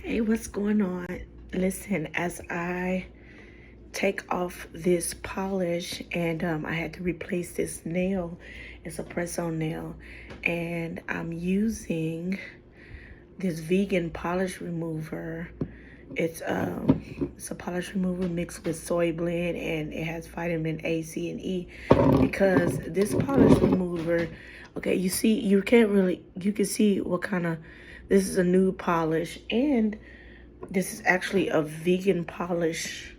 Hey, what's going on? Listen, as I take off this polish and I had to replace this nail. It's a press-on nail, and I'm using this vegan polish remover. It's a polish remover mixed with soy blend, and it has vitamin A, C, and E. Because this polish remover, okay, you can see what kind of, this is a nude polish, and this is actually a vegan polish.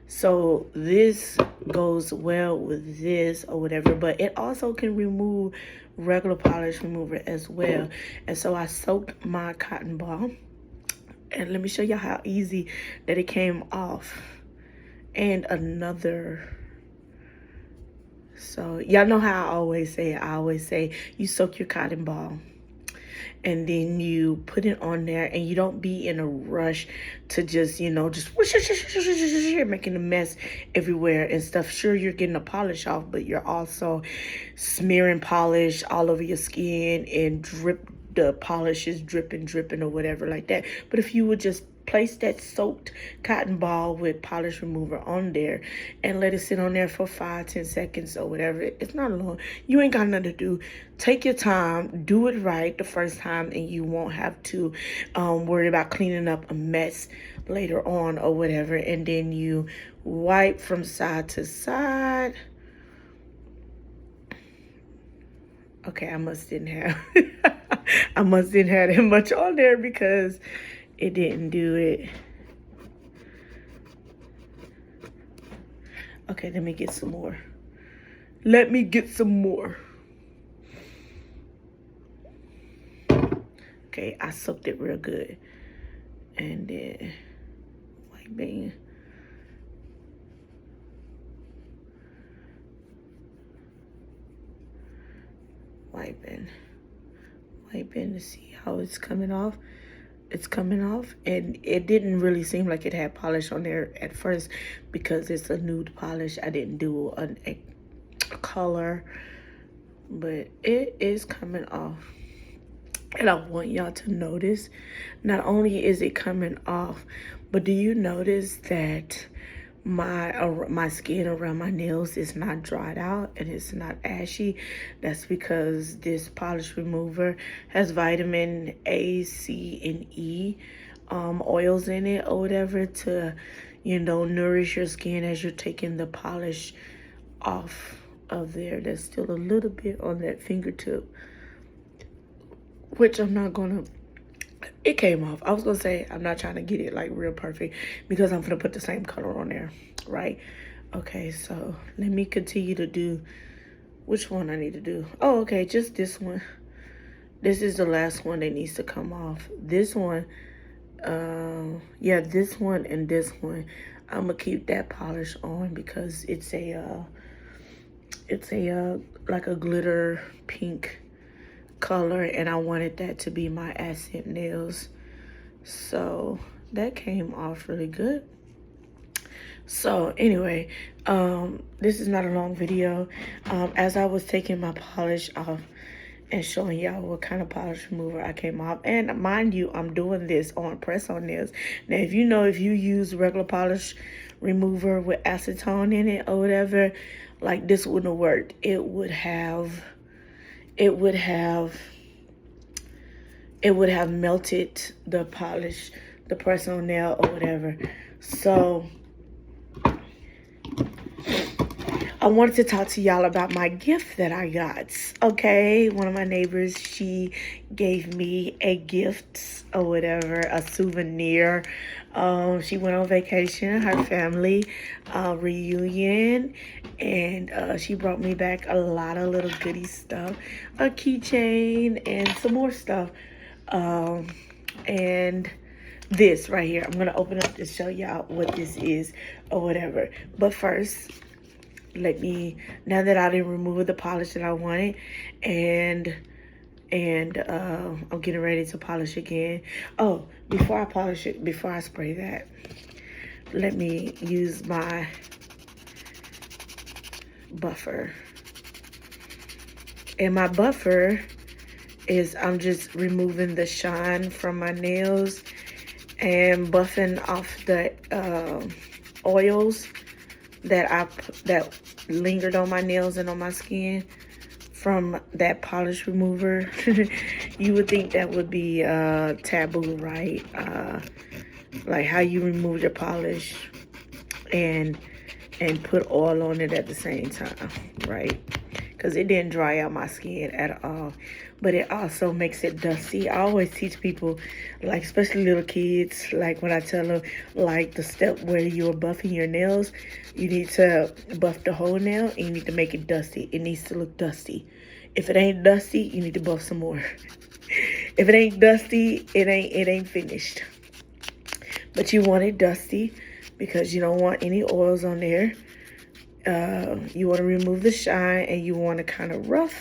So this goes well with this or whatever, but it also can remove regular polish remover as well. And so I soaked my cotton ball, and let me show you how easy that it came off. And another, so y'all know how I always say you soak your cotton ball and then you put it on there, and you don't be in a rush to just making a mess everywhere and stuff. Sure, you're getting the polish off, but you're also smearing polish all over your skin, and the polish is dripping or whatever like that. But if you would just place that soaked cotton ball with polish remover on there and let it sit on there for 5-10 seconds or whatever, it's not long. You ain't got nothing to do. Take your time, do it right the first time, and you won't have to worry about cleaning up a mess later on or whatever. And then you wipe from side to side. Okay, I must didn't have that much on there because it didn't do it. Okay, let me get some more. Okay, I soaked it real good. And then wiping to see how it's coming off. It's coming off, and it didn't really seem like it had polish on there at first because it's a nude polish. I didn't do a color, but it is coming off. And I want y'all to notice, not only is it coming off, but do you notice that my skin around my nails is not dried out and it's not ashy? That's because this polish remover has vitamin A, C, and E oils in it or whatever to, nourish your skin as you're taking the polish off of there. There's still a little bit on that fingertip, which I'm not gonna, it came off. I was gonna say I'm not trying to get it like real perfect because I'm gonna put the same color on there, right? Okay, so let me continue to do, which one I need to do? Oh, okay, just this one. This is the last one that needs to come off. This one, yeah, this one and this one. I'm gonna keep that polish on because it's a like a glitter pink color, and I wanted that to be my accent nails. So that came off really good. So anyway, this is not a long video. As I was taking my polish off and showing y'all what kind of polish remover I came off, and mind you, I'm doing this on press-on nails. Now, if you use regular polish remover with acetone in it or whatever, like this wouldn't have worked. It would have melted the polish, the press-on nail or whatever. So I wanted to talk to y'all about my gift that I got. Okay, one of my neighbors, she gave me a gift or whatever, a souvenir. She went on vacation, her family reunion, and she brought me back a lot of little goodie stuff, a keychain and some more stuff. And this right here, I'm gonna open up to show y'all what this is or whatever. But first, now that I didn't remove the polish that I wanted, and I'm getting ready to polish again. Oh, before I polish it, before I spray that, let me use my buffer. And my buffer is, I'm just removing the shine from my nails and buffing off the oils that lingered on my nails and on my skin from that polish remover. You would think that would be taboo, right? Like how you remove your polish and put oil on it at the same time, right? Because it didn't dry out my skin at all, but it also makes it dusty. I always teach people, like especially little kids, like when I tell them like the step where you're buffing your nails, you need to buff the whole nail and you need to make it dusty. It needs to look dusty. If it ain't dusty, you need to buff some more. If it ain't dusty, it ain't finished. But you want it dusty because you don't want any oils on there. You want to remove the shine, and you want to kind of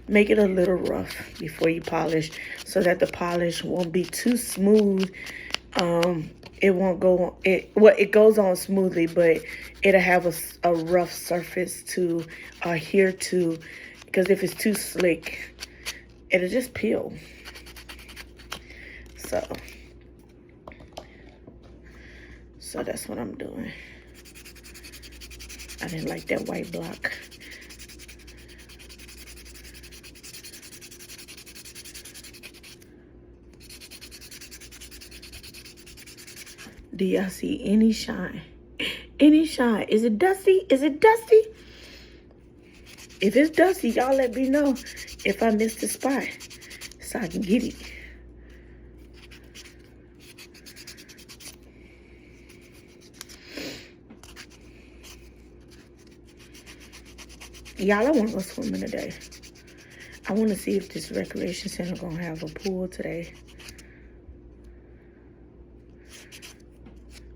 make it a little rough before you polish, so that the polish won't be too smooth. It won't go on, it goes on smoothly, but it'll have a rough surface to adhere to, because if it's too slick, it'll just peel. So that's what I'm doing. I didn't like that white block. Do y'all see any shine? Any shine? Is it dusty? Is it dusty? If it's dusty, y'all let me know if I missed a spot so I can get it. Y'all, I want to go swimming today. I want to see if this recreation center gonna have a pool today.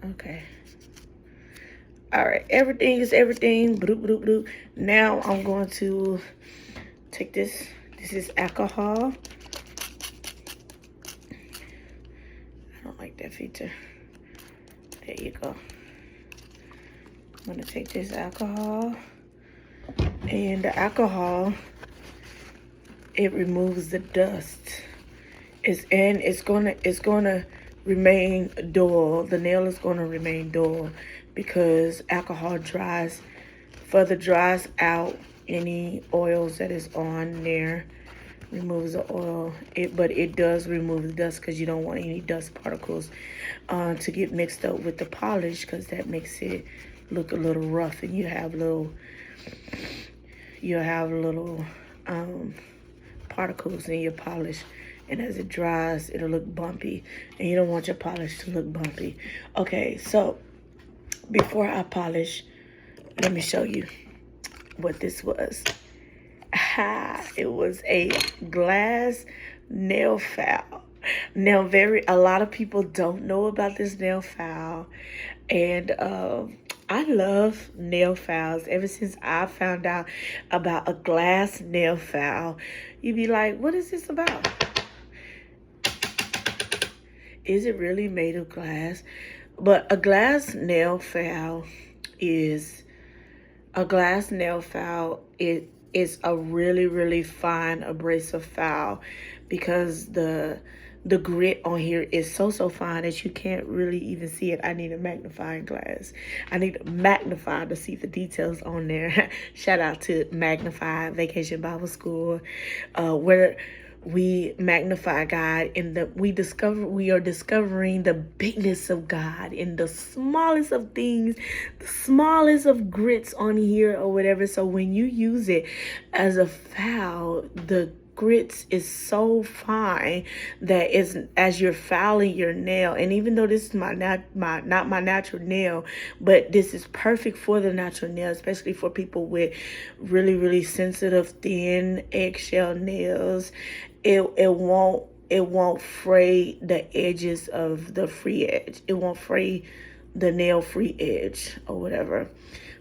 Okay. All right. Everything is everything. Bloop, bloop, bloop. Now I'm going to take this. This is alcohol. I don't like that feature. There you go. I'm going to take this alcohol. And the alcohol, it removes the dust. It's gonna remain dull. The nail is gonna remain dull because alcohol further dries out any oils that is on there. Removes the oil, but it does remove the dust because you don't want any dust particles to get mixed up with the polish, because that makes it look a little rough, and you have little particles in your polish, and as it dries, it'll look bumpy, and you don't want your polish to look bumpy. Okay, so before I polish, let me show you what this was. It was a glass nail file. Now, a lot of people don't know about this nail file, and I love nail files. Ever since I found out about a glass nail file, you'd be like, what is this about? Is it really made of glass? But a glass nail file is a really, really fine abrasive file, because the grit on here is so fine that you can't really even see it. I need a magnifying glass. I need a magnifier to see the details on there. Shout out to Magnify Vacation Bible School, where we magnify God, and we are discovering the bigness of God in the smallest of things, the smallest of grits on here or whatever. So when you use it as a file, the grits is so fine that as you're filing your nail, and even though this is not my natural nail, but this is perfect for the natural nail, especially for people with really, really sensitive, thin eggshell nails. It won't fray the edges of the free edge. It won't fray the nail free edge or whatever.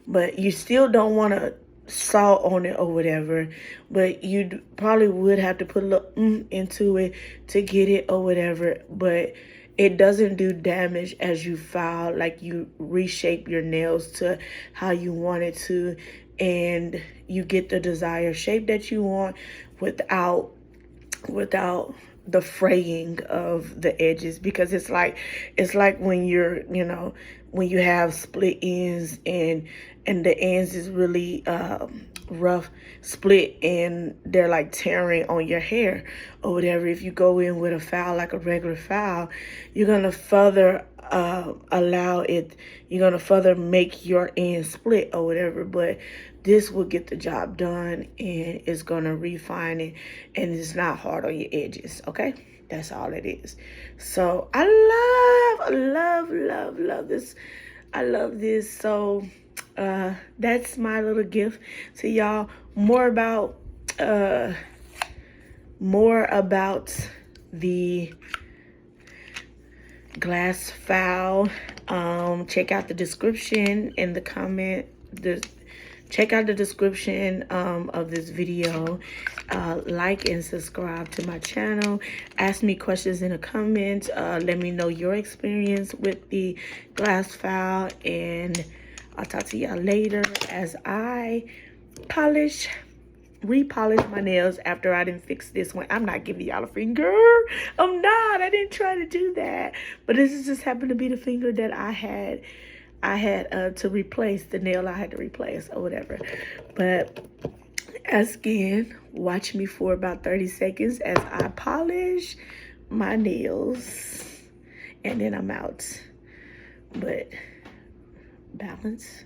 But you still don't want to salt on it or whatever, but you probably would have to put a little into it to get it or whatever. But it doesn't do damage as you file, like you reshape your nails to how you want it to, and you get the desired shape that you want without the fraying of the edges, because it's like when you're, you know, when you have split ends and the ends is really rough split and they're like tearing on your hair or whatever. If you go in with a file, like a regular file, you're gonna further you're gonna further make your ends split or whatever. But this will get the job done, and it's gonna refine it, and it's not hard on your edges. Okay, that's all it is. So I love this. I love this. So that's my little gift to y'all. More about the glass foul. Check out the description in the comment. Check out the description of this video. Like and subscribe to my channel. Ask me questions in the comments. Let me know your experience with the glass foul, and I'll talk to y'all later as I repolish my nails after I didn't fix this one. I'm not giving y'all a finger. I'm not. I didn't try to do that. But this just happened to be the finger that I had to replace, the nail I had to replace or whatever. But again, watch me for about 30 seconds as I polish my nails, and then I'm out. But balance.